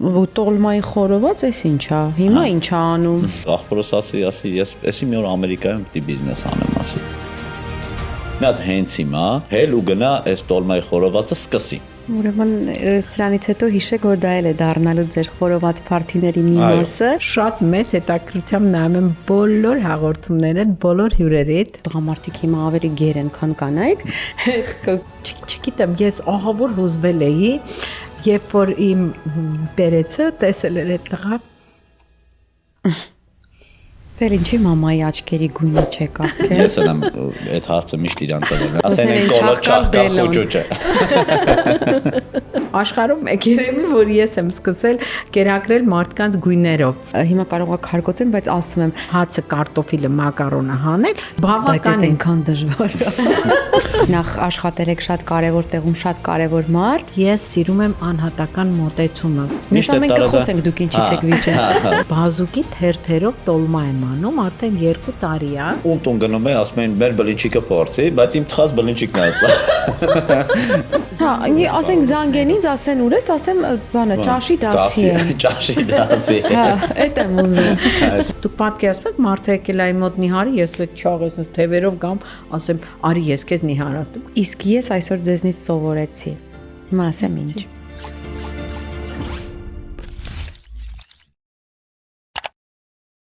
Տոլմայի խորոված էս ինչա, հիմա ինչա անում։ Աղբորս ասի, ես էսի մի օր Ամերիկայում պիտի բիզնես անեմ, ասի։ Մի հատ հենց հիմա հել ու գնա այս տոլմայի խորովածը սկսի։ Ուրեմն սրանից հետո հիշեք, որ դա էլ է դառնալու ձեր խորոված փարթիների մի մասը։ Շատ մեծ հետաքրքրությամբ նայում եմ բոլոր հաղորդումներդ, բոլոր հյուրերիդ։ Տղամարդիկ հիմա ավելի գեր են, քան կանայք։ Չգիտեմ, ես ահավոր հուզվել էի, երբ որ իմ բերեցը տեսել էր այդ տղան։ Դեր ինչի մամայի աչքերի գույնը չեկավ, քեզ։ Ես եմ այդ հարցը միշտ իրան տվել։ Ասեն են կոլը չախկալ խոճուճը։ Աշխարհում մեկ երևի, որ ես եմ սկսել կերակրել մարդկանց գույներով։ Հիմա կարող եք քարգոցեմ, բայց ասում եմ, Հացը, կարտոֆիլը, մակարոնը հանել, բայց այդ բավական է։ այնքան դժվար է։ Նախ աշխատել եք շատ կարևոր տեղում, շատ կարևոր մարդ։ Ես սիրում եմ անհատական մոտեցումը։ Mēs ամեն կխոսենք դուք ինչից եք վիճել։ Բազուկի թերթերով տոլմա եմ անում, արդեն 2 տարի է։ Տուն գնում է, ասում են մեր բլինչիկը փորձի, բայց իմ թխած բլինչիկն է։ Հա, ասենք զանգենից, ասեն ուր ես, ասեմ, բանը, ճաշի դասի եմ։ Ճաշի դասի։ Հա, այդ եմ ուզում։ Դուք պատկերացնեք մարդը եկել այ մոտ նիհարի, ես այդ չաղես թևերով գամ, ասեմ, արի ես քեզ նիհար ասեմ։ Իսկ ես այսօր ձեզնից սովորեցի։ Հիմա ասեմ ինչ։